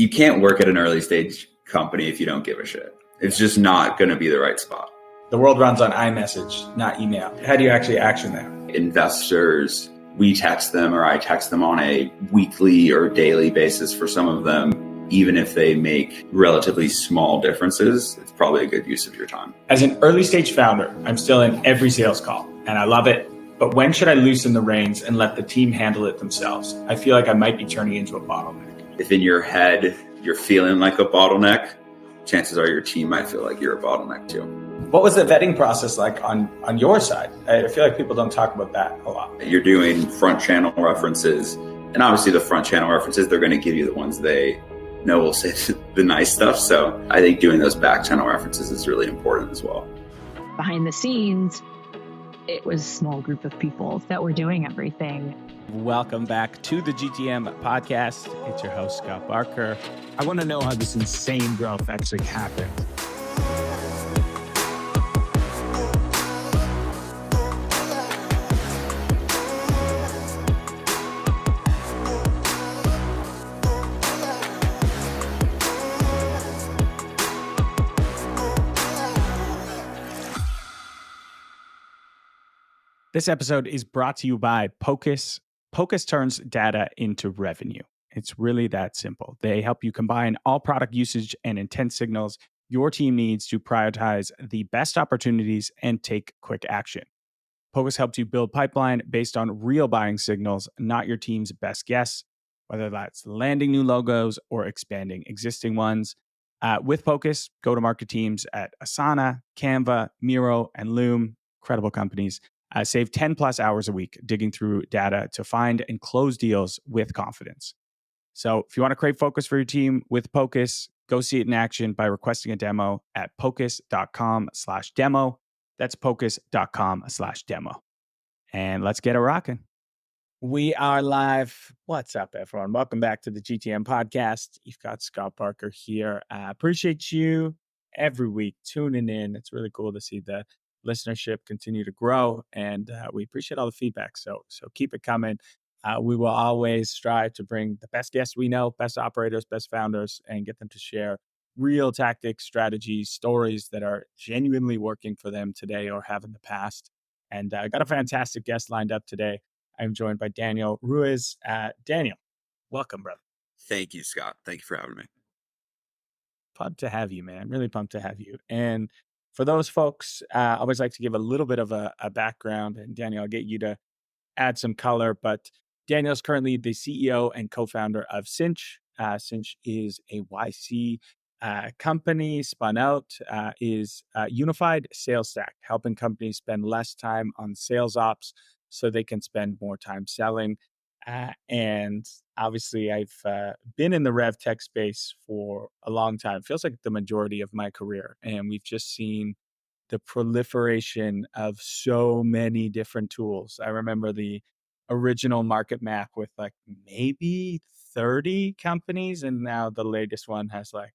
You can't work at an early stage company if you don't give a shit. It's just not going to be the right spot. The world runs on iMessage, not email. How do you actually action that? Investors, we text them or I text them on a weekly or daily basis for some of them. Even if they make relatively small differences, it's probably a good use of your time. As an early stage founder, I'm still in every sales call and I love it. But when should I loosen the reins and let the team handle it themselves? I feel like I might be turning into a bottleneck. If in your head you're feeling like a bottleneck, chances are your team might feel like you're a bottleneck too. What was the vetting process like on your side? I feel like people don't talk about that a lot. You're doing front channel references, and obviously the front channel references, they're going to give you the ones they know will say the nice stuff. So I think doing those back channel references is really important as well. Behind the scenes, it was a small group of people that were doing everything. Welcome back to the GTM podcast. It's your host, Scott Barker. I want to know how this insane growth actually happened. This episode is brought to you by Pocus. Pocus turns data into revenue. It's really that simple. They help you combine all product usage and intent signals your team needs to prioritize the best opportunities and take quick action. Pocus helps you build pipeline based on real buying signals, not your team's best guess, whether that's landing new logos or expanding existing ones. With Pocus, go-to-market teams at Asana, Canva, Miro, and Loom, incredible companies, save 10 plus hours a week digging through data to find and close deals with confidence. So if you want to create focus for your team with Pocus, go see it in action by requesting a demo at pocus.com/demo. That's pocus.com/demo. And let's get it rocking. We are live. What's up, everyone? Welcome back to the GTM podcast. You've got Scott Barker here. Appreciate you every week tuning in. It's really cool to see the listenership continue to grow, and we appreciate all the feedback. So keep it coming. We will always strive to bring the best guests we know, best operators, best founders, and get them to share real tactics, strategies, stories that are genuinely working for them today or have in the past. And I got a fantastic guest lined up today. I'm joined by Daniel Ruiz. Daniel, welcome, brother. Thank you, Scott. Thank you for having me. Pumped to have you, man. Really pumped to have you. And for those folks, I always like to give a little bit of a background, and Daniel, I'll get you to add some color, but Daniel is currently the CEO and co-founder of Synch. Synch is a YC company spun out, is a unified sales stack, helping companies spend less time on sales ops so they can spend more time selling. And obviously, I've been in the rev tech space for a long time. It feels like the majority of my career. And we've just seen the proliferation of so many different tools. I remember the original market map with like maybe 30 companies. And now the latest one has like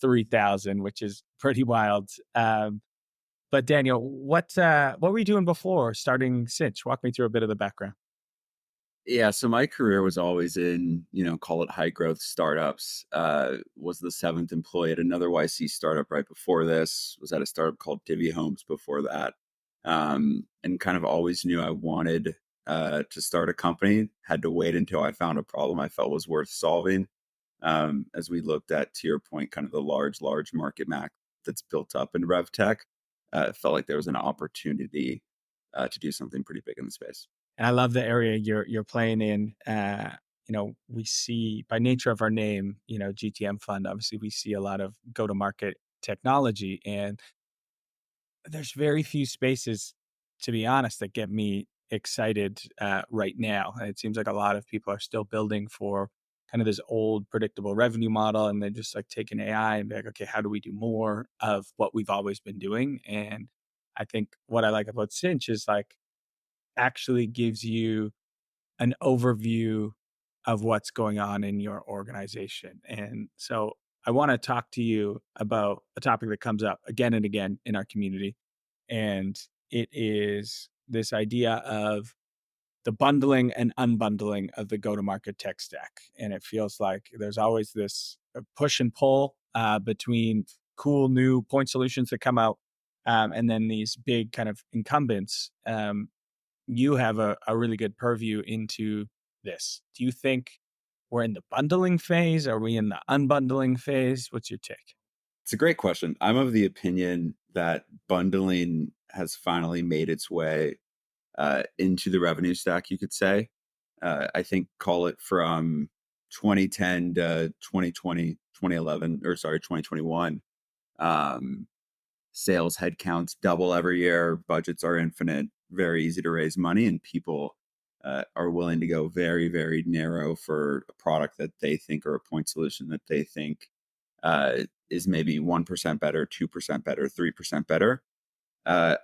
3,000, which is pretty wild. But Daniel, what were you doing before starting Synch? Walk me through a bit of the background. Yeah, so my career was always in, call it high growth startups. Was the seventh employee at another YC startup right before this. Was at a startup called Divvy Homes before that. And kind of always knew I wanted to start a company. Had to wait until I found a problem I felt was worth solving. As we looked at, to your point, kind of the large market map that's built up in rev tech, it felt like there was an opportunity to do something pretty big in the space. And I love the area you're playing in. We see by nature of our name, GTM fund, obviously we see a lot of go-to-market technology, and there's very few spaces, to be honest, that get me excited right now. It seems like a lot of people are still building for kind of this old predictable revenue model, and they're just like taking AI and be like, okay, how do we do more of what we've always been doing? And I think what I like about Synch is like, actually gives you an overview of what's going on in your organization. And so I want to talk to you about a topic that comes up again and again in our community. And it is this idea of the bundling and unbundling of the go-to-market tech stack. And it feels like there's always this push and pull between cool new point solutions that come out and then these big kind of incumbents. You have a really good purview into this. Do you think we're in the bundling phase? Are we in the unbundling phase? What's your take? It's a great question. I'm of the opinion that bundling has finally made its way into the revenue stack, you could say. I think call it from 2010 to 2020, 2011, or sorry, 2021. Um, Sales headcounts double every year. Budgets are infinite, very easy to raise money, and people are willing to go very, very narrow for a product that they think or a point solution that they think is maybe 1% better, 2% better, 3% better.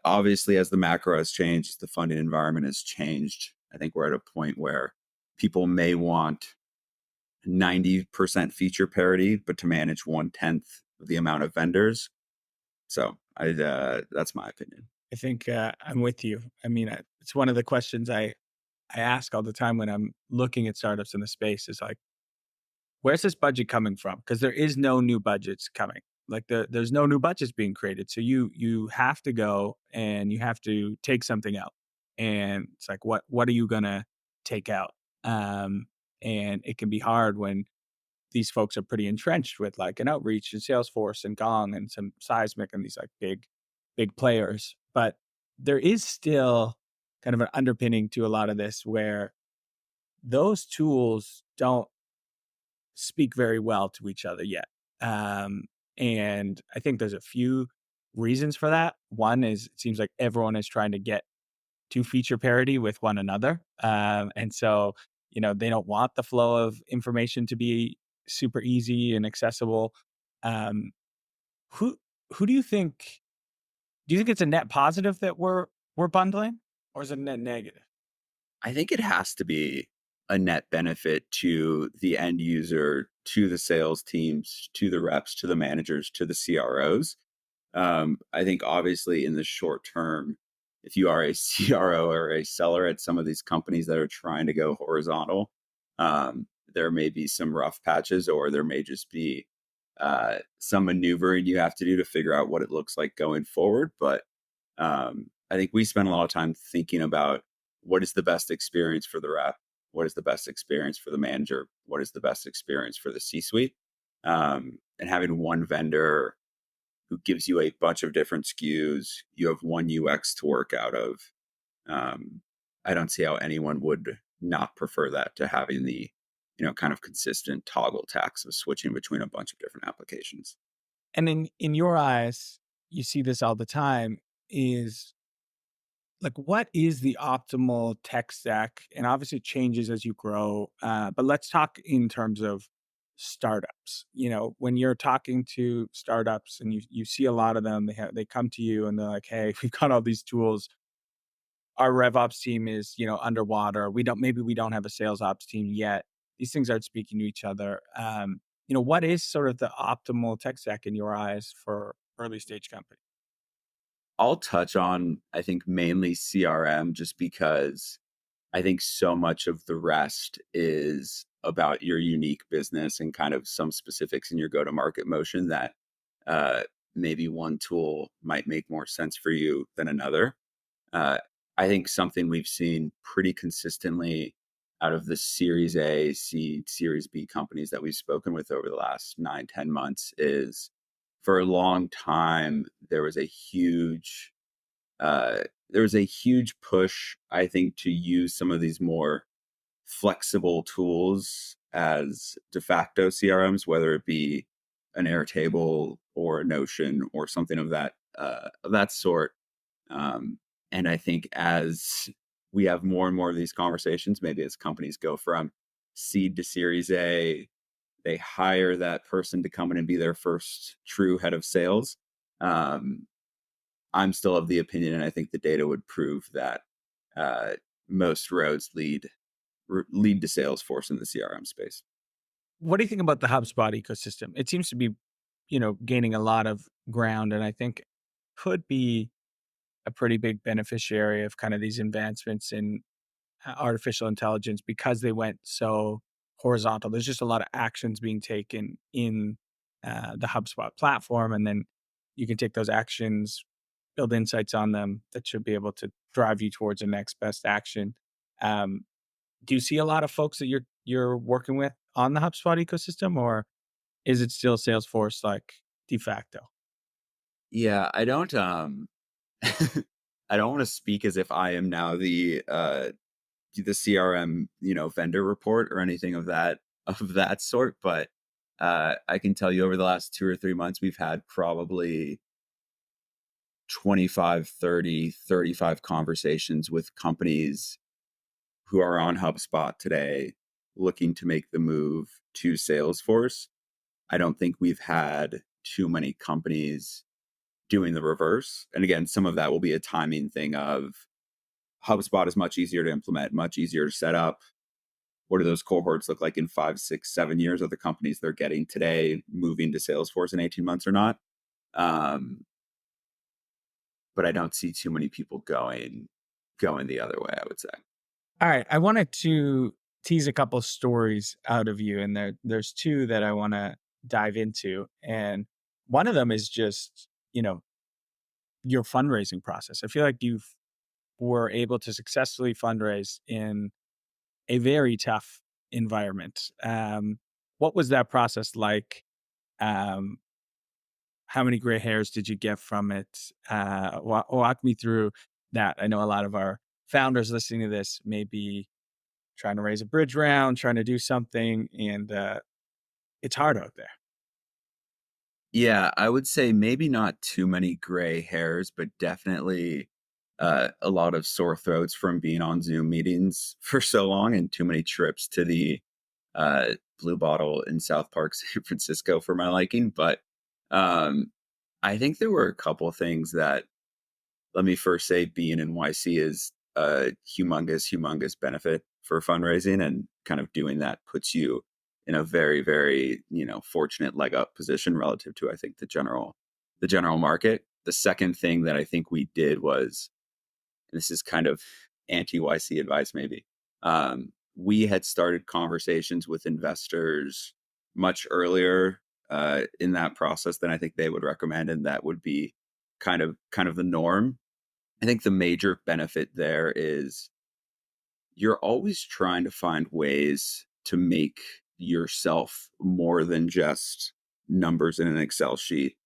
Obviously, as the macro has changed, the funding environment has changed. I think we're at a point where people may want 90% feature parity, but to manage 1/10 of the amount of vendors. So that's my opinion. I think I'm with you. I mean, it's one of the questions I ask all the time when I'm looking at startups in the space is like, where's this budget coming from? Because there is no new budgets coming. Like there's no new budgets being created. So you have to go and you have to take something out. And it's like, what are you gonna take out? And it can be hard when these folks are pretty entrenched with like an outreach and Salesforce and Gong and some seismic and these like big players. But there is still kind of an underpinning to a lot of this where those tools don't speak very well to each other yet. And I think there's a few reasons for that. One is it seems like everyone is trying to get to feature parity with one another. And so, they don't want the flow of information to be super easy and accessible. Um, who who do you think it's a net positive that we're bundling or is it a net negative? I think it has to be a net benefit to the end user, to the sales teams, to the reps, to the managers, to the CROs. I think obviously in the short term, if you are a CRO or a seller at some of these companies that are trying to go horizontal, there may be some rough patches or there may just be some maneuvering you have to do to figure out what it looks like going forward. But I think we spend a lot of time thinking about what is the best experience for the rep, what is the best experience for the manager, what is the best experience for the C-suite, and having one vendor who gives you a bunch of different SKUs. You have one UX to work out of. I don't see how anyone would not prefer that to having the kind of consistent toggle tax of switching between a bunch of different applications. And in your eyes, you see this all the time, is like what is the optimal tech stack? And obviously it changes as you grow. But let's talk in terms of startups. When you're talking to startups and you see a lot of them, they come to you and they're like, hey, we've got all these tools. Our RevOps team is, underwater. Maybe we don't have a sales ops team yet. These things aren't speaking to each other. What is sort of the optimal tech stack in your eyes for early stage company? I'll touch on, I think, mainly CRM just because I think so much of the rest is about your unique business and kind of some specifics in your go-to-market motion that uh, maybe one tool might make more sense for you than another. Uh, I think something we've seen pretty consistently out of the Series A, C, Series B companies that we've spoken with over the last 9, 10 months is for a long time, uh, there was a huge push, I think, to use some of these more flexible tools as de facto CRMs, whether it be an Airtable or a Notion or something of that sort. Um, and I think as we have more and more of these conversations, maybe as companies go from seed to Series A, they hire that person to come in and be their first true head of sales. Um, I'm still of the opinion, and I think the data would prove that uh, most roads lead to Salesforce in the CRM space. What do you think about the HubSpot ecosystem? It seems to be, gaining a lot of ground, and I think could be a pretty big beneficiary of kind of these advancements in artificial intelligence because they went so horizontal. There's just a lot of actions being taken in the HubSpot platform, and then you can take those actions, build insights on them that should be able to drive you towards the next best action. Um, do you see a lot of folks that you're working with on the HubSpot ecosystem, or is it still Salesforce like de facto? Yeah, I don't I don't want to speak as if I am now the CRM, vendor report or anything of that sort, but I can tell you over the last 2 or 3 months we've had probably 25, 30, 35 conversations with companies who are on HubSpot today looking to make the move to Salesforce. I don't think we've had too many companies doing the reverse. And again, some of that will be a timing thing of HubSpot is much easier to implement, much easier to set up. What do those cohorts look like in 5, 6, 7 years? Are the companies they're getting today moving to Salesforce in 18 months or not? Um, but I don't see too many people going the other way, I would say. All right, I wanted to tease a couple stories out of you, and there's two that I want to dive into, and one of them is just your fundraising process. I feel like you were able to successfully fundraise in a very tough environment. What was that process like? Um, how many gray hairs did you get from it? Walk me through that. I know a lot of our founders listening to this may be trying to raise a bridge round, trying to do something, and it's hard out there. Yeah, I would say maybe not too many gray hairs, but definitely a lot of sore throats from being on Zoom meetings for so long and too many trips to the Blue Bottle in South Park, San Francisco for my liking. But um, I think there were a couple of things that, let me first say, being in YC is a humongous benefit for fundraising, and kind of doing that puts you in a very, very, fortunate leg up position relative to, I think, the general market. The second thing that I think we did was, and this is kind of anti YC advice, maybe. We had started conversations with investors much earlier in that process than I think they would recommend, and that would be kind of the norm. I think the major benefit there is you're always trying to find ways to make yourself more than just numbers in an Excel sheet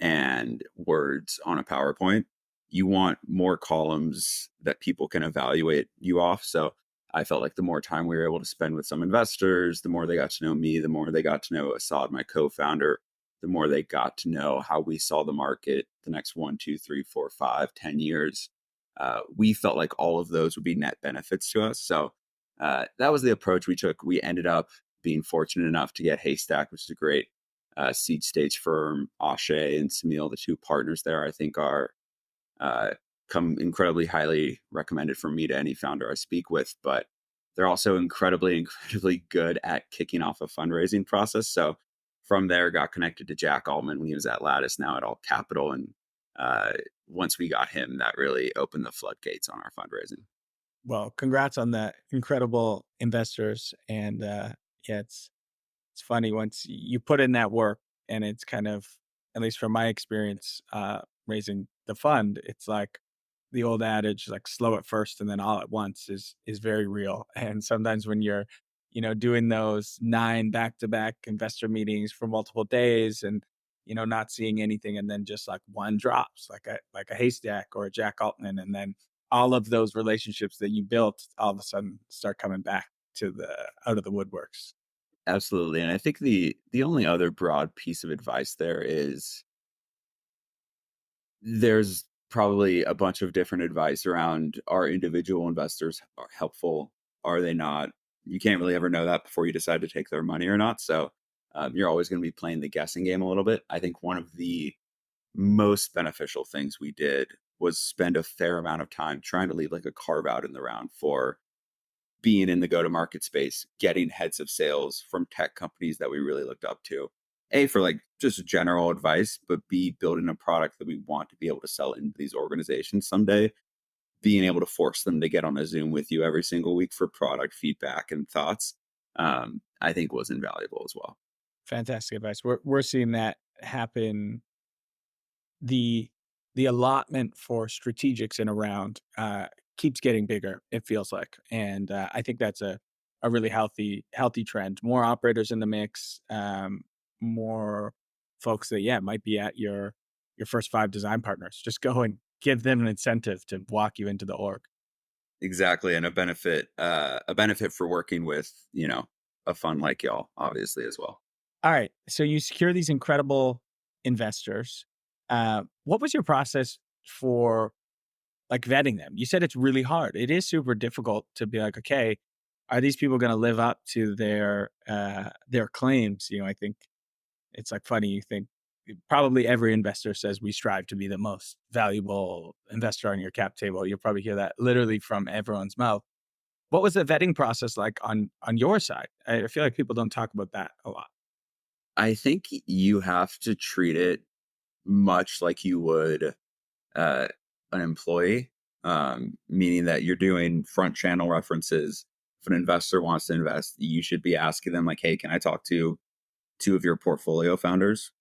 and words on a PowerPoint. You want more columns that people can evaluate you off. So I felt like the more time we were able to spend with some investors, the more they got to know me, the more they got to know Assad, my co-founder, the more they got to know how we saw the market the next 1, 2, 3, 4, 5, 10 years. We felt like all of those would be net benefits to us. So that was the approach we took. We ended up being fortunate enough to get Haystack, which is a great seed stage firm. Ashe and Samil, the two partners there, I think are come incredibly highly recommended from me to any founder I speak with. But they're also incredibly good at kicking off a fundraising process. So from there, got connected to Jack Altman when he was at Lattice, now at Alt Capital, and uh, once we got him, that really opened the floodgates on our fundraising. Well, congrats on the incredible investors, and yeah, it's funny once you put in that work, and it's kind of, at least from my experience, raising the fund, it's like the old adage, like slow at first and then all at once is very real. And sometimes when you're, doing those 9 back-to-back investor meetings for multiple days and, not seeing anything, and then just like one drops, like a Haystack or a Jack Altman, and then all of those relationships that you built all of a sudden start coming back to the out of the woodworks. Absolutely. And I think the only other broad piece of advice there is there's probably a bunch of different advice around, are individual investors are helpful? Are they not? You can't really ever know that before you decide to take their money or not. So you're always going to be playing the guessing game a little bit. I think one of the most beneficial things we did was spend a fair amount of time trying to leave like a carve out in the round for being in the go to market space, getting heads of sales from tech companies that we really looked up to. A, for like just general advice, but B, building a product that we want to be able to sell into these organizations someday, being able to force them to get on a Zoom with you every single week for product feedback and thoughts. I think was invaluable as well. Fantastic advice. We're seeing that happen. The the allotment for strategics in a round keeps getting bigger, it feels like. And I think that's a really healthy trend. More operators in the mix, more folks that, yeah, might be at your first 5 design partners. Just go and give them an incentive to walk you into the org. Exactly, and a benefit for working with, a fund like y'all, obviously, as well. All right. So you secure these incredible investors. What was your process for like vetting them? You said it's really hard. It is super difficult to be like, okay, are these people going to live up to their claims? I think it's like funny. You think probably every investor says we strive to be the most valuable investor on your cap table. You'll probably hear that literally from everyone's mouth. What was the vetting process like on your side? I feel like people don't talk about that a lot. I think you have to treat it much like you would uh, an employee, meaning that you're doing front channel references. If an investor wants to invest, you should be asking them, like, hey, can I talk to 2 of your portfolio founders?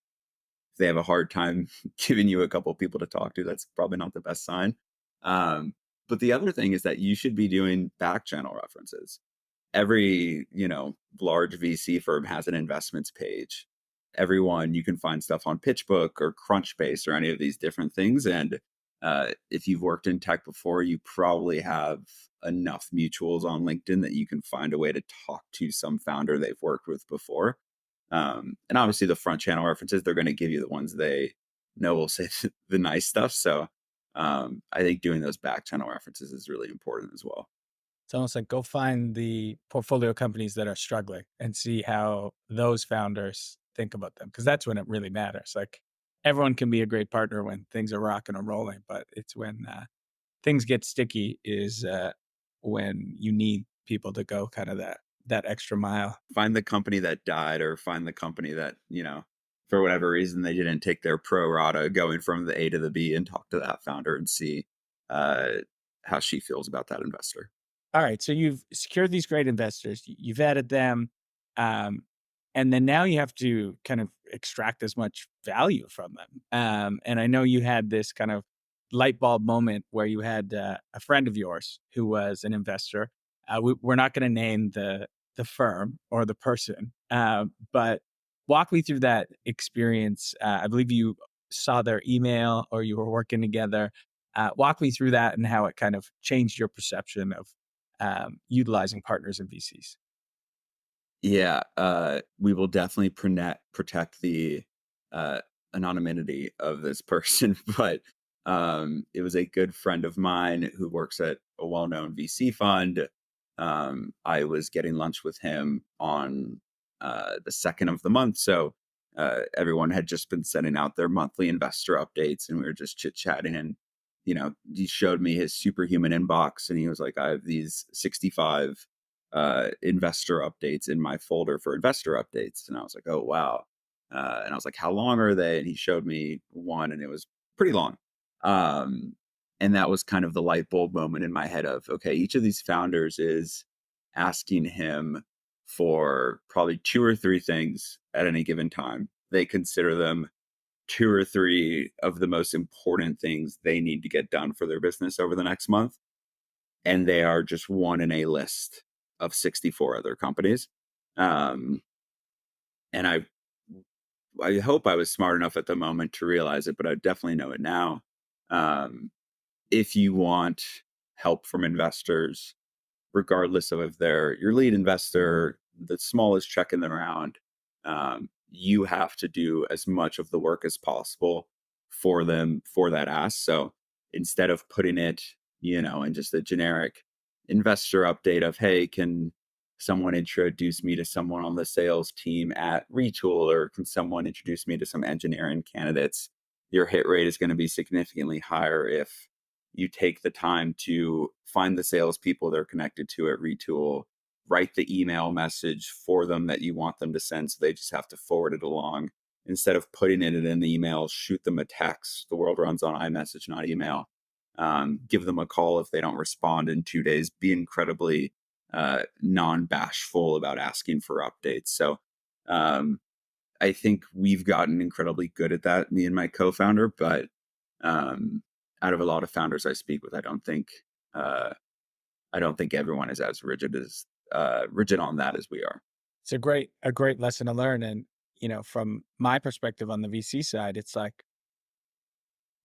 If they have a hard time giving you a couple of people to talk to, that's probably not the best sign. Um, but the other thing is that you should be doing back channel references. Every, large VC firm has an investments page. Everyone, you can find stuff on PitchBook or Crunchbase or any of these different things. And if you've worked in tech before, you probably have enough mutuals on LinkedIn that you can find a way to talk to some founder they've worked with before. And obviously, the front channel references, they're going to give you the ones they know will say the nice stuff. So I think doing those back channel references is really important as well. It's almost like go find the portfolio companies that are struggling and see how those founders think about them. Cause that's when it really matters. Like everyone can be a great partner when things are rocking and rolling, but it's when things get sticky is when you need people to go kind of that extra mile. Find the company that died, or find the company that, for whatever reason, they didn't take their pro rata going from the A to the B, and talk to that founder and see uh, how she feels about that investor. All right. So you've secured these great investors, you've added them. Um, and then now you have to kind of extract as much value from them. And I know you had this kind of light bulb moment where you had a friend of yours who was an investor. We're not going to name the firm or the person, but walk me through that experience. I believe you saw their email or you were working together. Walk me through that and how it kind of changed your perception of utilizing partners and VCs. Yeah, we will definitely protect the uh, anonymity of this person, but it was a good friend of mine who works at a well-known VC fund. I was getting lunch with him on the second of the month, so everyone had just been sending out their monthly investor updates, and we were just chit-chatting. And he showed me his superhuman inbox, and he was like, I have these 65 investor updates in my folder for investor updates. And I was like, oh, wow. And I was like, how long are they? And he showed me one, and it was pretty long. Um, and that was kind of the light bulb moment in my head of, okay, each of these founders is asking him for probably 2 or 3 things at any given time. They consider them 2 or 3 of the most important things they need to get done for their business over the next month. And they are just one in a list of 64 other companies. Um, and I hope I was smart enough at the moment to realize it, but I definitely know it now. Um, if you want help from investors, regardless of if they're your lead investor, the smallest check in the round, you have to do as much of the work as possible for them for that ask. So instead of putting it, in just a generic investor update of, hey, can someone introduce me to someone on the sales team at Retool, or can someone introduce me to some engineering candidates? Your hit rate is going to be significantly higher if you take the time to find the salespeople they're connected to at Retool, write the email message for them that you want them to send, so they just have to forward it along. Instead of putting it in the email, shoot them a text. The world runs on iMessage, not email. Give them a call if they don't respond in 2 days. Be incredibly non-bashful about asking for updates. So um, I think we've gotten incredibly good at that, me and my co-founder. But out of a lot of founders I speak with, uh, I don't think everyone is as rigid on that as we are. It's a great lesson to learn. And, from my perspective on the VC side, it's like,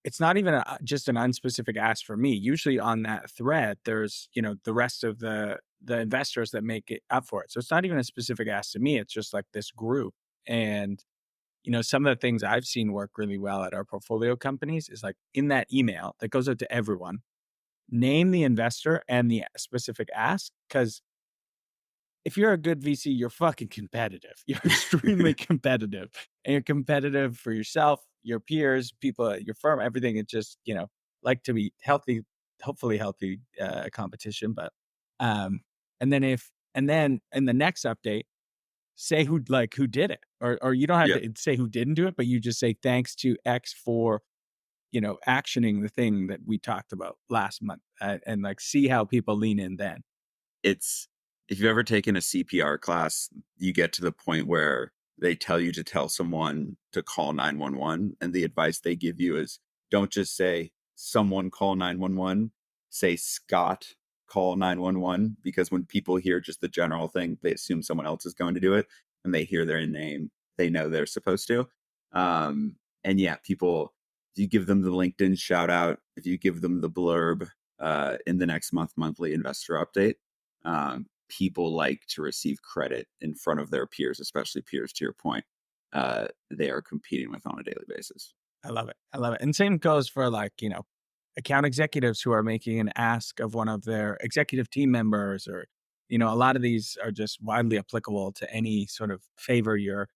it's not even just an unspecific ask for me. Usually on that thread, there's, the rest of the investors that make it up for it. So it's not even a specific ask to me. It's just like this group. And, some of the things I've seen work really well at our portfolio companies is like in that email that goes out to everyone, name the investor and the specific ask. Because if you're a good VC, you're fucking competitive. You're extremely competitive, and you're competitive for yourself, your peers, people at your firm, everything. It's just, like to be healthy, hopefully healthy competition. But, um, and then in the next update, say who did it, or you don't have Yeah, to say who didn't do it, but you just say thanks to X for, actioning the thing that we talked about last month, and like see how people lean in then. it's if you've ever taken a CPR class, you get to the point where they tell you to tell someone to call 911, and the advice they give you is don't just say someone call 911, say Scott call 911, because when people hear just the general thing, they assume someone else is going to do it, and they hear their name, they know they're supposed to. And yeah, people, if you give them the LinkedIn shout out, if you give them the blurb in the next monthly investor update, people like to receive credit in front of their peers, especially peers, to your point, they are competing with on a daily basis. I love it. I love it. And same goes for like, account executives who are making an ask of one of their executive team members, or, a lot of these are just widely applicable to any sort of favor you're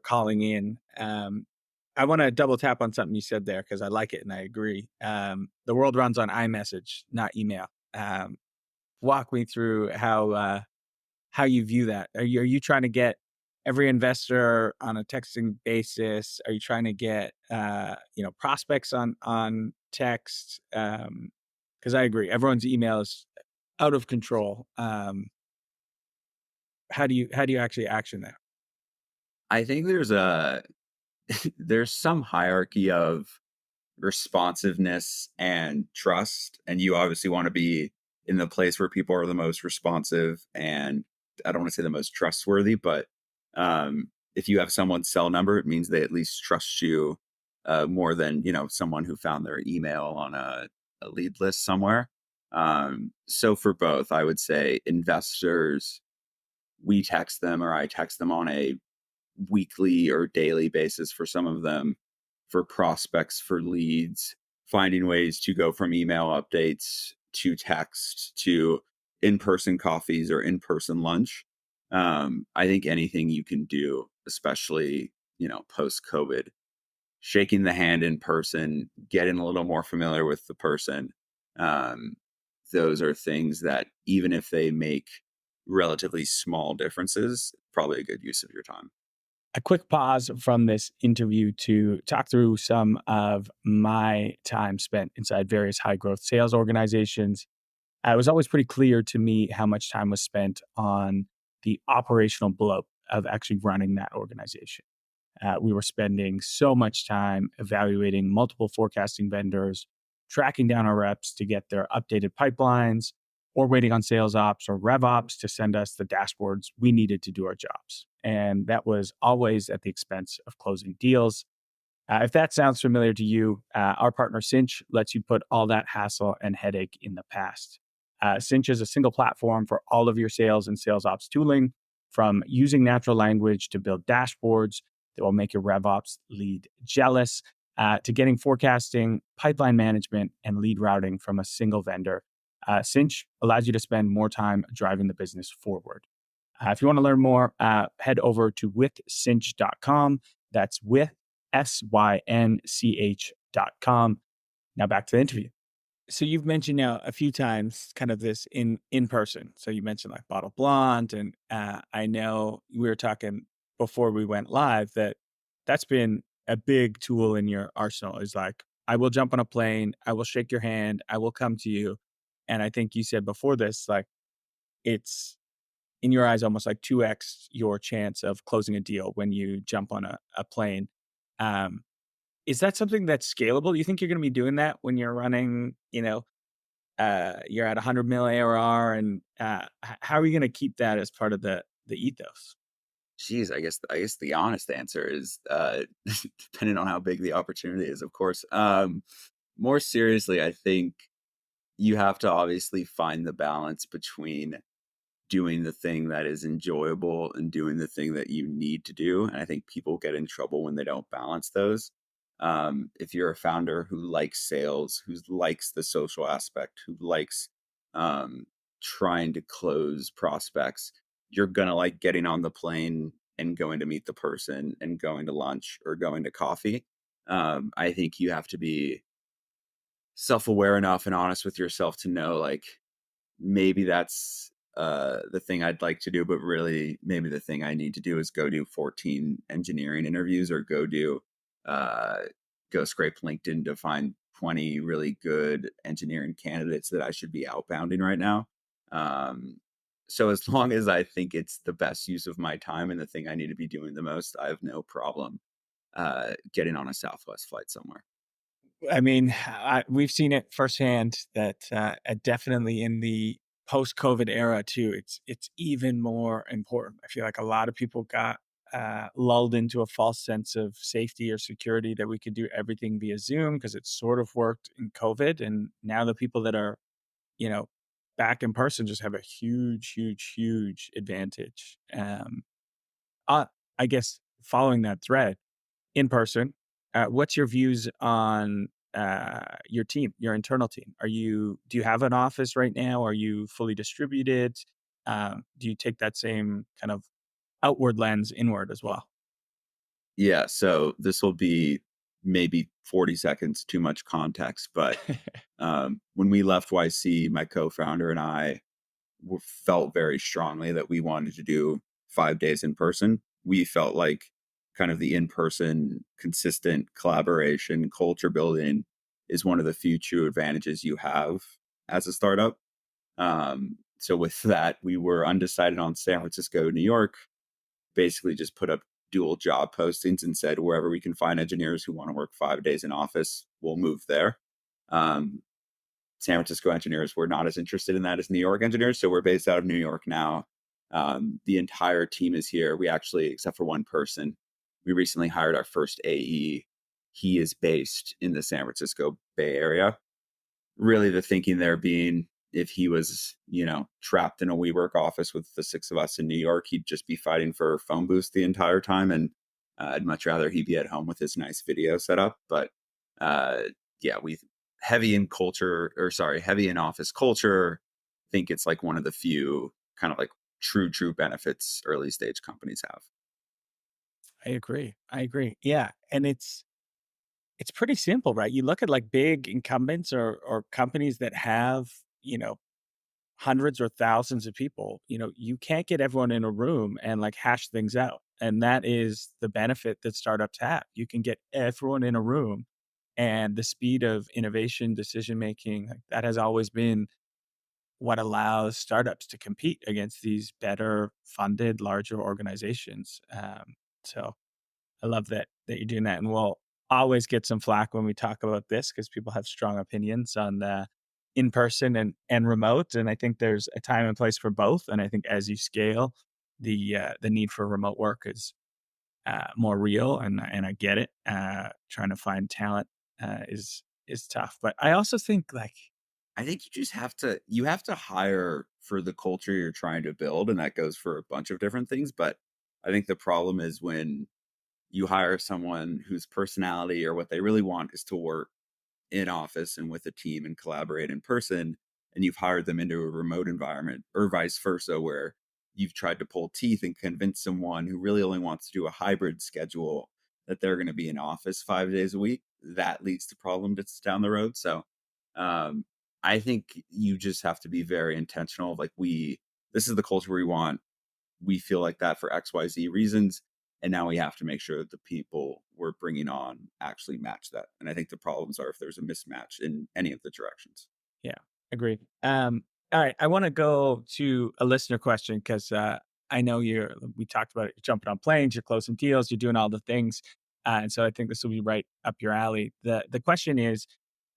calling in. I want to double tap on something you said there because I like it and I agree. The world runs on iMessage, not email. Walk me through how you view that. Are you trying to get every investor on a texting basis? Are you trying to get prospects on text? Because I agree, everyone's email is out of control. How do you actually action that? I think there's some hierarchy of responsiveness and trust, and you obviously want to be in the place where people are the most responsive, and I don't want to say the most trustworthy, but if you have someone's cell number, it means they at least trust you more than someone who found their email on a lead list somewhere. So for both, I would say investors, we text them, or I text them on a weekly or daily basis for some of them. For prospects, for leads, finding ways to go from email updates to text to in-person coffees or in-person lunch. I think anything you can do, especially post COVID, shaking the hand in person, getting a little more familiar with the person. um, those are things that, even if they make relatively small differences, probably a good use of your time. A quick pause from this interview to talk through some of my time spent inside various high growth sales organizations. It was always pretty clear to me how much time was spent on the operational bloat of actually running that organization. We were spending so much time evaluating multiple forecasting vendors, tracking down our reps to get their updated pipelines, or waiting on sales ops or rev ops to send us the dashboards we needed to do our jobs. And that was always at the expense of closing deals. If that sounds familiar to you, our partner Synch lets you put all that hassle and headache in the past. Synch is a single platform for all of your sales and sales ops tooling, from using natural language to build dashboards that will make your rev ops lead jealous, to getting forecasting, pipeline management, and lead routing from a single vendor. Synch allows you to spend more time driving the business forward. If you want to learn more, head over to withsynch.com. That's with synch.com. Now back to the interview. So you've mentioned now a few times kind of this in person. So you mentioned like Bottle Blonde, and I know we were talking before we went live that that's been a big tool in your arsenal. Is like, I will jump on a plane, I will shake your hand, I will come to you. And I think you said before this, like, it's in your eyes almost like 2x your chance of closing a deal when you jump on a plane. Um, is that something that's scalable? Do you think you're going to be doing that when you're running, you're at 100 mil ARR, and how are you going to keep that as part of the ethos? Geez, I guess the honest answer is, depending on how big the opportunity is, of course. More seriously, I think you have to obviously find the balance between doing the thing that is enjoyable and doing the thing that you need to do. And I think people get in trouble when they don't balance those. If you're a founder who likes sales, who likes the social aspect, who likes um, trying to close prospects, you're going to like getting on the plane and going to meet the person and going to lunch or going to coffee. I think you have to be self aware enough and honest with yourself to know, like, maybe that's the thing I'd like to do, but really maybe the thing I need to do is go do 14 engineering interviews or uh, go scrape LinkedIn to find 20 really good engineering candidates that I should be outbounding right now. Um, so as long as I think it's the best use of my time and the thing I need to be doing the most, I have no problem getting on a Southwest flight somewhere. I mean, we've seen it firsthand that definitely in the post-COVID era too, it's even more important. I feel like a lot of people got lulled into a false sense of safety or security that we could do everything via Zoom because it sort of worked in COVID, and now the people that are you know back in person just have a huge, huge, huge advantage. Uh, I guess following that thread in person. What's your views on your team, your internal team? Do you have an office right now? Are you fully distributed? Do you take that same kind of outward lens inward as well? Yeah, so this will be maybe 40 seconds too much context, but when we left YC, my co-founder and I felt very strongly that we wanted to do 5 days in person. We felt like kind of the in-person, consistent collaboration, culture building is one of the few true advantages you have as a startup. So with that, we were undecided on San Francisco, New York, basically just put up dual job postings and said wherever we can find engineers who want to work 5 days in office, we'll move there. Um, San Francisco engineers were not as interested in that as New York engineers, so we're based out of New York now. The entire team is here. We actually, except for one person, we recently hired our first AE. He is based in the San Francisco Bay Area. Really, the thinking there being, if he was, trapped in a WeWork office with the six of us in New York, he'd just be fighting for phone booths the entire time. And I'd much rather he be at home with his nice video setup. But uh, yeah, we heavy in office culture. Think it's like one of the few kind of like true benefits early stage companies have. I agree. I agree. Yeah, and it's pretty simple, right? You look at like big incumbents or companies that have hundreds or thousands of people, you can't get everyone in a room and like hash things out. And that is the benefit that startups have. You can get everyone in a room, and the speed of innovation, decision making, like, that has always been what allows startups to compete against these better funded, larger organizations. So I love that you're doing that, and we'll always get some flack when we talk about this because people have strong opinions on the in person and remote. And I think there's a time and place for both. And I think as you scale, the need for remote work is more real, and I get it. Trying to find talent is tough, but I also think like I think you have to hire for the culture you're trying to build, and that goes for a bunch of different things. But I think the problem is when you hire someone whose personality or what they really want is to work in office and with a team and collaborate in person, and you've hired them into a remote environment, or vice versa, where you've tried to pull teeth and convince someone who really only wants to do a hybrid schedule that they're going to be in office 5 days a week. That leads to problems down the road. So um, I think you just have to be very intentional. Like, this is the culture we want. We feel like that for XYZ reasons. And now we have to make sure that the people we're bringing on actually match that. And I think the problems are if there's a mismatch in any of the directions. yeah, agreed. All right, I want to go to a listener question because I know we talked about it, you're jumping on planes, you're closing deals, you're doing all the things. And so I think this will be right up your alley. The question is,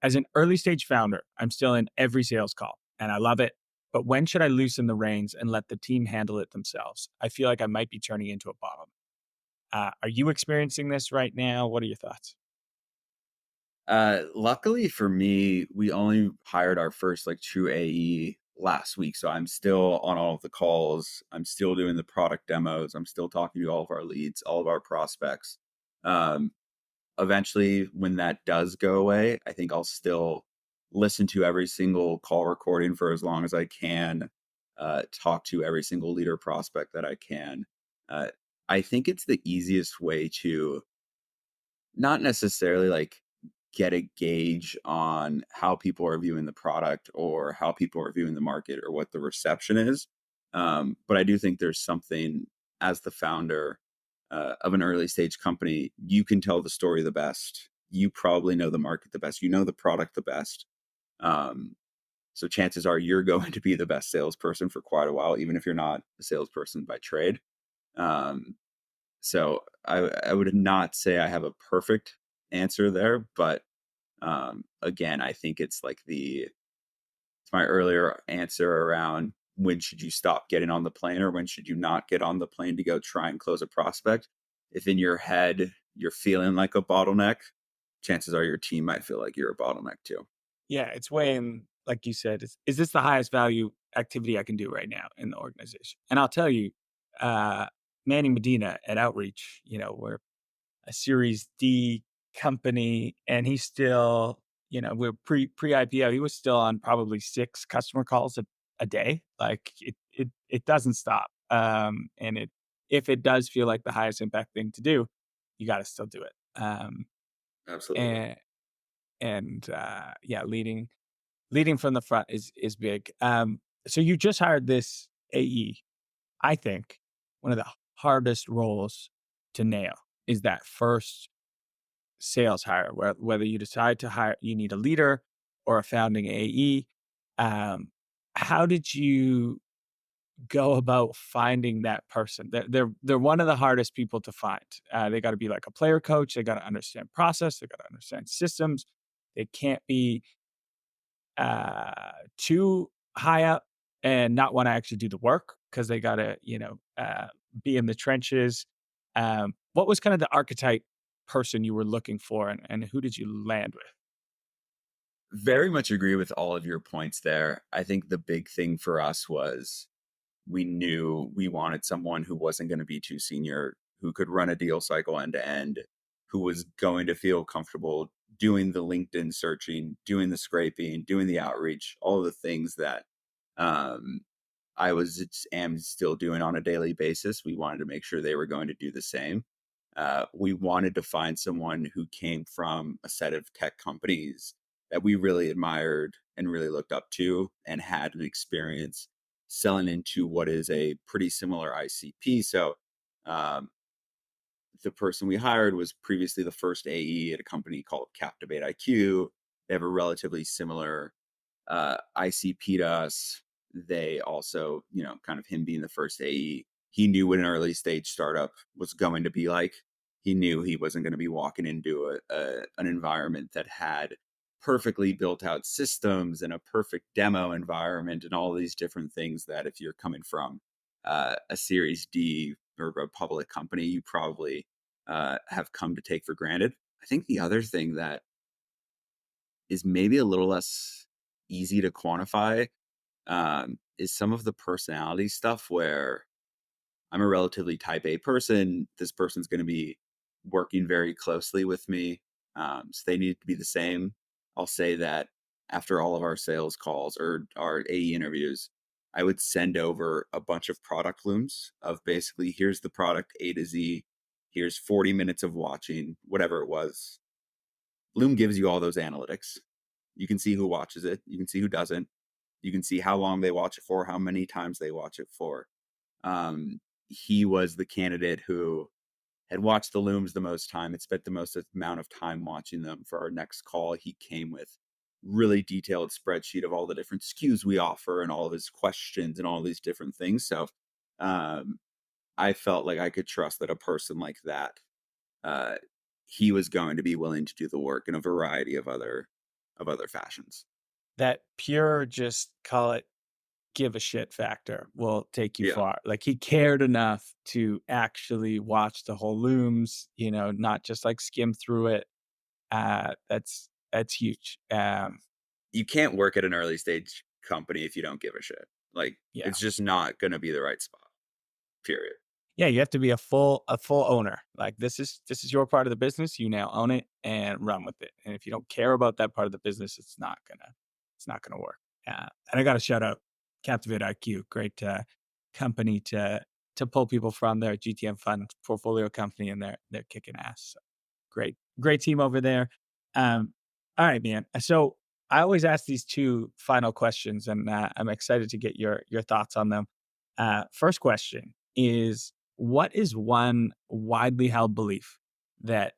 as an early stage founder, I'm still in every sales call and I love it. But when should I loosen the reins and let the team handle it themselves? I feel like I might be turning into a bottom. Are you experiencing this right now? What are your thoughts? Luckily for me, we only hired our first like true AE last week. So I'm still on all of the calls. I'm still doing the product demos. I'm still talking to all of our leads, all of our prospects. Um, Eventually, when that does go away, I think I'll still listen to every single call recording for as long as I can, talk to every single leader prospect that I can. Uh, I think it's the easiest way to not necessarily like get a gauge on how people are viewing the product or how people are viewing the market or what the reception is. But I do think there's something as the founder of an early stage company, you can tell the story the best. You probably know the market the best. You know the product the best. Um, so chances are you're going to be the best salesperson for quite a while, even if you're not a salesperson by trade. Um, so I would not say I have a perfect answer there, but again, I think it's my earlier answer around when should you stop getting on the plane or when should you not get on the plane to go try and close a prospect. If in your head you're feeling like a bottleneck, chances are your team might feel like you're a bottleneck too. Yeah, it's weighing, like you said, is this the highest value activity I can do right now in the organization? And I'll tell you, uh, Manny Medina at Outreach, we're a Series D company, and he's still, we're pre IPO. He was still on probably 6 customer calls a day. Like it doesn't stop. And if it does feel like the highest impact thing to do, you got to still do it. Absolutely. And yeah, leading from the front is big. So you just hired this AE. I think one of the hardest roles to nail is that first sales hire, whether you decide to hire, you need a leader or a founding AE. Um, how did you go about finding that person? They're one of the hardest people to find. They got to be like a player coach. They got to understand process. They got to understand systems. They can't be too high up and not want to actually do the work because they got to, be in the trenches. What was kind of the archetype person you were looking for, and who did you land with? Very much agree with all of your points there. I think the big thing for us was we knew we wanted someone who wasn't going to be too senior, who could run a deal cycle end to end, who was going to feel comfortable doing the LinkedIn searching, doing the scraping, doing the outreach, all of the things that um, am still doing on a daily basis. We wanted to make sure they were going to do the same. We wanted to find someone who came from a set of tech companies that we really admired and really looked up to and had an experience selling into what is a pretty similar ICP. So um, the person we hired was previously the first AE at a company called Captivate IQ. They have a relatively similar ICP to us. They also, kind of him being the first AE, he knew what an early stage startup was going to be like. He knew he wasn't going to be walking into an environment that had perfectly built out systems and a perfect demo environment and all these different things that if you're coming from a Series D or a public company, you probably have come to take for granted. I think the other thing that is maybe a little less easy to quantify is some of the personality stuff where I'm a relatively type A person. This person's going to be working very closely with me. So they need to be the same. I'll say that after all of our sales calls or our AE interviews, I would send over a bunch of product looms of basically here's the product A to Z, here's 40 minutes of watching, whatever it was. Loom gives you all those analytics. You can see who watches it, you can see who doesn't, you can see how long they watch it for, how many times they watch it for. He was the candidate who had watched the looms the most time, had spent the most amount of time watching them. For our next call, he came with really detailed spreadsheet of all the different SKUs we offer and all of his questions and all these different things. So um, I felt like I could trust that a person like that, uh, he was going to be willing to do the work in a variety of other fashions. That pure, just call it give a shit factor will take you Yeah. far. Like he cared enough to actually watch the whole looms, not just like skim through it. That's huge. You can't work at an early stage company if you don't give a shit. Like Yeah. it's just not going to be the right spot. Period. Yeah, you have to be a full owner. Like this is your part of the business. You now own it and run with it. And if you don't care about that part of the business, it's not gonna work. And I got to shout out Captivate IQ, great company to pull people from their GTM fund portfolio company, and they're kicking ass. So great team over there. All right, man. So I always ask these two final questions, and I'm excited to get your thoughts on them. First question is, what is one widely held belief that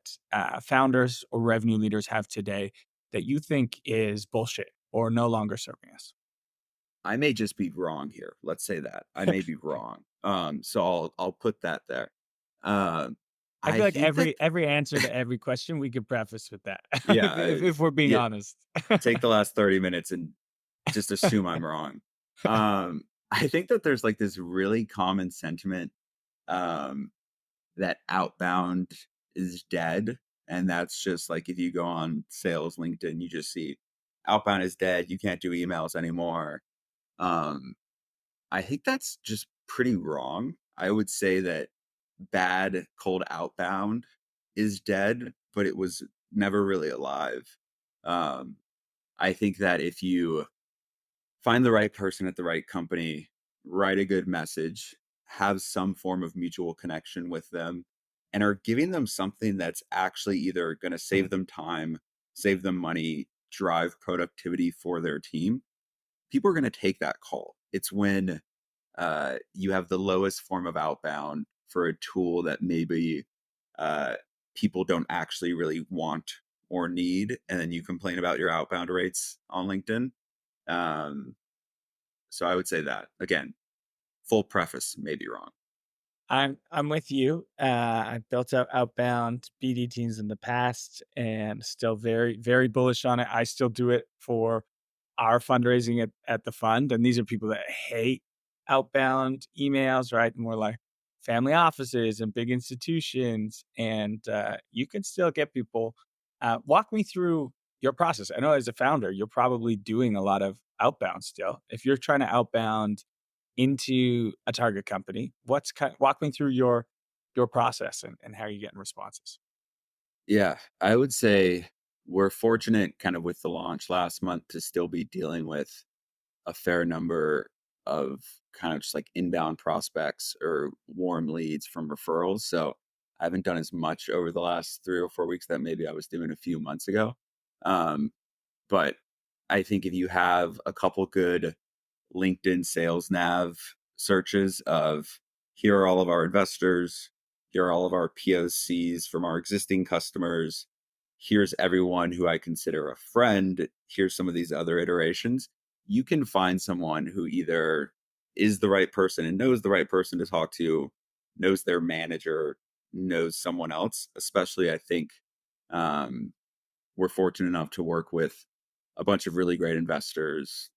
founders or revenue leaders have today that you think is bullshit or no longer serving us? I may just be wrong here. Let's say that. I may be wrong. So I'll put that there. Um, I I feel like think that every answer to every question we could preface with that, if, yeah, if, if we're being yeah, honest. take the last 30 minutes and just assume I'm wrong. I think that there's like this really common sentiment um that outbound is dead. And that's just like if you go on sales LinkedIn, you just see outbound is dead. You can't do emails anymore. Um, I think that's just pretty wrong. I would say that bad cold outbound is dead, but it was never really alive. Um, I think that if you find the right person at the right company, write a good message, have some form of mutual connection with them, and are giving them something that's actually either going to save them time, save them money, drive productivity for their team, people are going to take that call. It's when you have the lowest form of outbound for a tool that maybe uh, people don't actually really want or need, and then you complain about your outbound rates on LinkedIn. Um, so I would say that again, full preface may be wrong. I'm with you. I've built up outbound BD teams in the past, and still very very bullish on it. I still do it for our fundraising at the fund, and these are people that hate outbound emails, right? More like family offices and big institutions, and you can still get people. Walk me through your process. I know as a founder, you're probably doing a lot of outbound still. If you're trying to outbound into a target company, walk me through your process and how you're getting responses. Yeah, I would say we're fortunate kind of with the launch last month to still be dealing with a fair number of kind of just like inbound prospects or warm leads from referrals. So I haven't done as much over the last 3 or 4 weeks that maybe I was doing a few months ago. Um, but I think if you have a couple good LinkedIn sales nav searches of here are all of our investors, here are all of our POCs from our existing customers, here's everyone who I consider a friend, here's some of these other iterations. You can find someone who either is the right person and knows the right person to talk to, knows their manager, knows someone else. Especially, I think um, we're fortunate enough to work with a bunch of really great investors,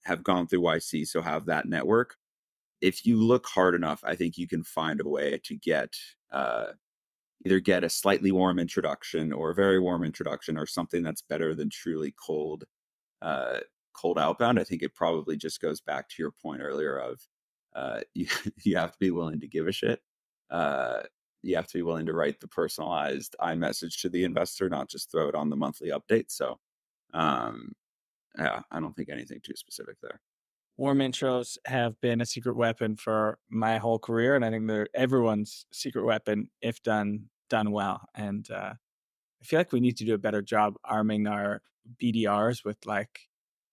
have gone through YC, so have that network. If you look hard enough, I think you can find a way to get either get a slightly warm introduction or a very warm introduction or something that's better than truly uh, cold outbound. I think it probably just goes back to your point earlier of you, you have to be willing to give a shit. Uh, you have to be willing to write the personalized iMessage to the investor, not just throw it on the monthly update. So, um, yeah, I don't think anything too specific there. Warm intros have been a secret weapon for my whole career, and I think they're everyone's secret weapon if done well. And I feel like we need to do a better job arming our BDRs with like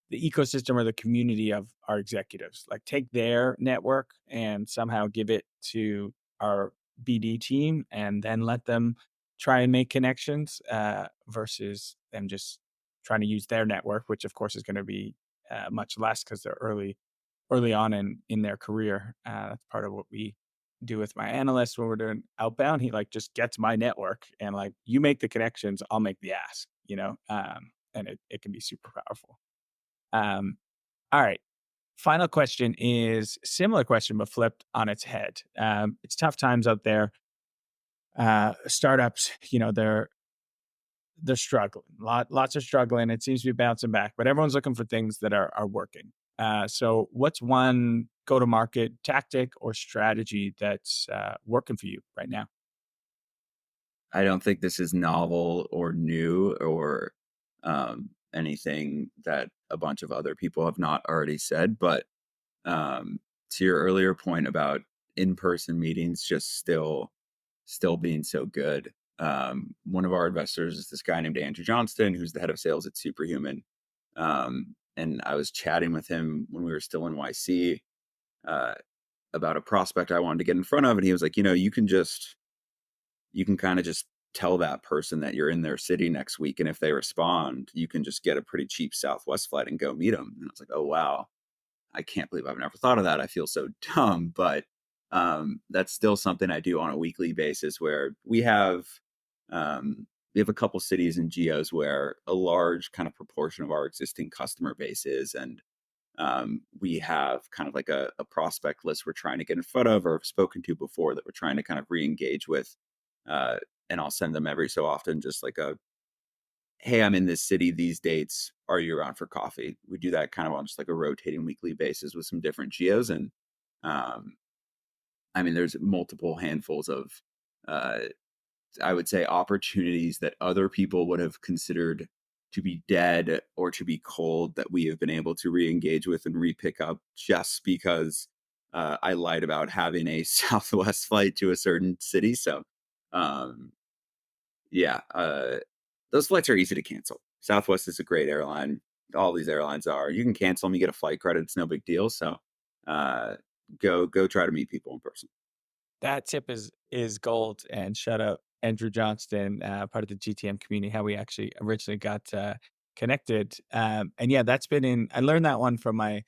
the ecosystem or the community of our executives. Like take their network and somehow give it to our BD team, and then let them try and make connections versus them just trying to use their network, which of course is going to be much less because they're early on in their career. That's part of what we do with my analyst when we're doing outbound. He like just gets my network and like, you make the connections, I'll make the ask, and it can be super powerful. All right. Final question is similar question, but flipped on its head. It's tough times out there. Startups, they're struggling. Lots are struggling. It seems to be bouncing back, but everyone's looking for things that are working. So what's one go-to-market tactic or strategy that's working for you right now? I don't think this is novel or new or anything that a bunch of other people have not already said. But to your earlier point about in-person meetings just still being so good. One of our investors is this guy named Andrew Johnston, who's the head of sales at Superhuman. And I was chatting with him when we were still in YC uh, about a prospect I wanted to get in front of. And he was like, you can kind of just tell that person that you're in their city next week. And if they respond, you can just get a pretty cheap Southwest flight and go meet them. And I was like, oh, wow. I can't believe I've never thought of that. I feel so dumb, but that's still something I do on a weekly basis where we have a couple cities and geos where a large kind of proportion of our existing customer base is, and we have kind of like a prospect list we're trying to get in front of or have spoken to before that we're trying to kind of re-engage with. And I'll send them every so often just like hey, I'm in this city these dates. Are you around for coffee? We do that kind of on just like a rotating weekly basis with some different geos. And I mean, there's multiple handfuls of, uh, I would say, opportunities that other people would have considered to be dead or to be cold that we have been able to re-engage with and re-pick up just because I lied about having a Southwest flight to a certain city. So, um, yeah, those flights are easy to cancel. Southwest is a great airline. All these airlines are. You can cancel them. You get a flight credit. It's no big deal. So, uh, go try to meet people in person. That tip is gold. And shout out Andrew Johnston, part of the GTM community, how we actually originally got connected. And yeah, that's been I learned that one from my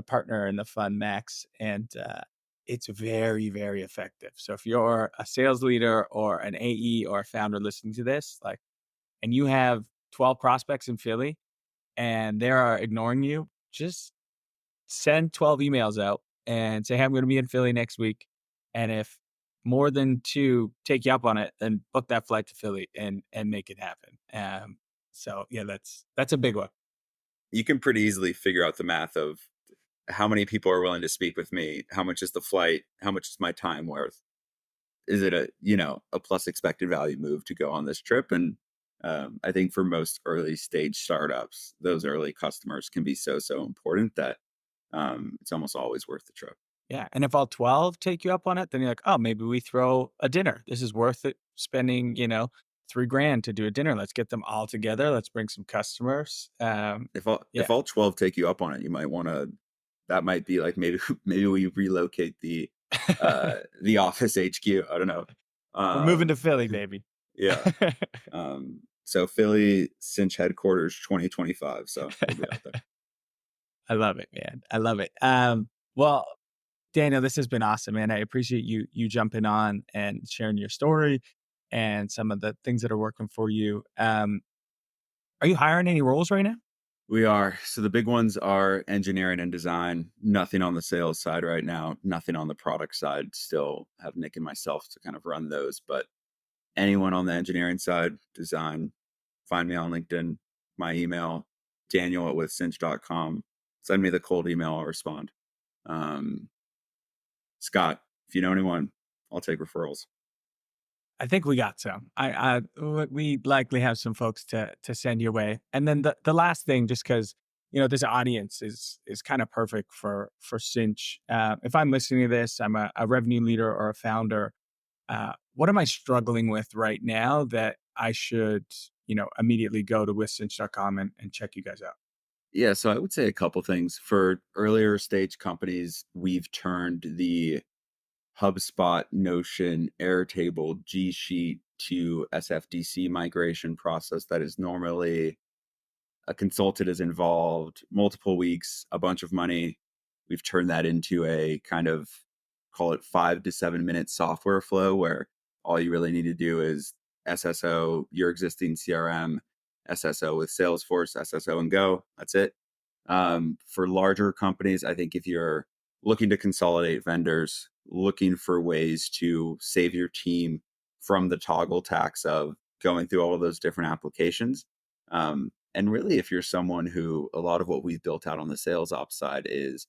partner in the fund, Max, and it's very, very effective. So if you're a sales leader or an AE or a founder listening to this, like, and you have 12 prospects in Philly and they are ignoring you, just send 12 emails out and say, hey, I'm going to be in Philly next week. And if more than two take you up on it, then book that flight to Philly and make it happen. So yeah, that's a big one. You can pretty easily figure out the math of how many people are willing to speak with me. How much is the flight? How much is my time worth? Is it a plus expected value move to go on this trip? And I think for most early stage startups, those early customers can be so important that it's almost always worth the trip. Yeah. And if all 12 take you up on it, then you're like, oh, maybe we throw a dinner. This is worth it spending, $3,000 to do a dinner. Let's get them all together. Let's bring some customers. If all 12 take you up on it, you might want to. That might be like maybe we relocate the office HQ. I don't know. We're moving to Philly, baby. Yeah. So Philly Synch headquarters 2025. So we'll be out there. I love it, man. I love it. Well, Daniel, this has been awesome, man. I appreciate you jumping on and sharing your story and some of the things that are working for you. Are you hiring any roles right now? We are. So the big ones are engineering and design. Nothing on the sales side right now. Nothing on the product side. Still have Nick and myself to kind of run those. But anyone on the engineering side, design, find me on LinkedIn. My email, daniel@withcinch.com. Send me the cold email. I'll respond. Scott, if you know anyone, I'll take referrals. I think we got some. We likely have some folks to send your way. And then the last thing, just because this audience is kind of perfect for Cinch. If I'm listening to this, I'm a revenue leader or a founder. What am I struggling with right now that I should immediately go to withcinch.com and check you guys out? Yeah, so I would say a couple things. For earlier stage companies, we've turned the HubSpot, Notion, Airtable, G Sheet to SFDC migration process that is normally a consultant is involved, multiple weeks, a bunch of money. We've turned that into a kind of, call it 5 to 7 minute software flow where all you really need to do is SSO your existing CRM, SSO with Salesforce, SSO and go. That's it. For larger companies, I think if you're looking to consolidate vendors, looking for ways to save your team from the toggle tax of going through all of those different applications. And really, if you're someone who a lot of what we've built out on the sales ops side is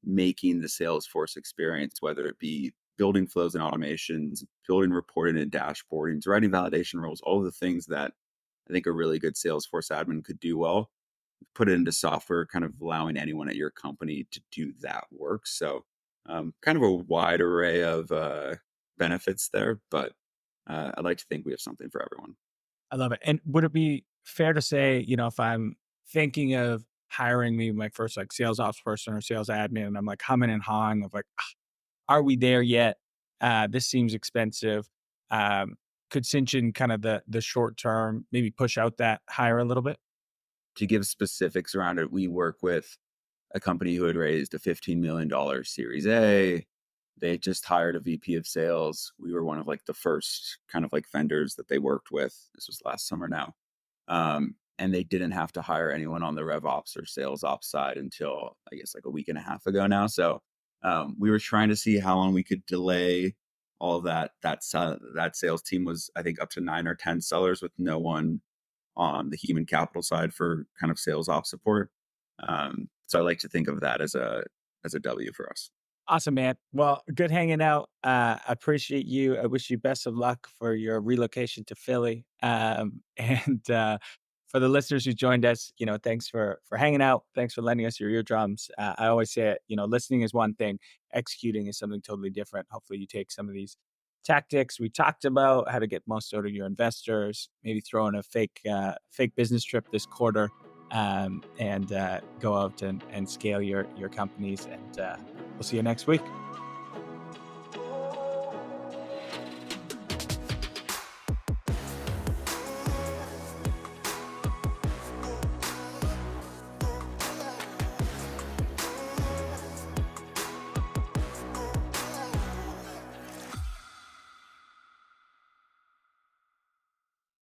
making the Salesforce experience, whether it be building flows and automations, building reporting and dashboarding, writing validation rules, all of the things that I think a really good Salesforce admin could do well, put it into software, kind of allowing anyone at your company to do that work. So kind of a wide array of benefits there, but I'd like to think we have something for everyone. I love it. And would it be fair to say, if I'm thinking of hiring me my first like sales ops person or sales admin, and I'm like humming and hawing of like, are we there yet? This seems expensive. Could Cinch in kind of the short term maybe push out that hire a little bit? To give specifics around it, we work with a company who had raised a $15 million Series A. They just hired a VP of sales. We were one of like the first kind of like vendors that they worked with. This was last summer now. And they didn't have to hire anyone on the rev ops or sales ops side until I guess like a week and a half ago now. So we were trying to see how long we could delay all of that. That sales team was, I think, up to 9 or 10 sellers with no one on the human capital side for kind of sales ops support. So I like to think of that as a W for us. Awesome, man. Well, good hanging out. Appreciate you. I wish you best of luck for your relocation to Philly. And for the listeners who joined us, thanks for hanging out. Thanks for lending us your eardrums. I always say it, listening is one thing, executing is something totally different. Hopefully you take some of these tactics we talked about, how to get most out of your investors, maybe throw in a fake business trip this quarter, and go out and scale your companies. And we'll see you next week.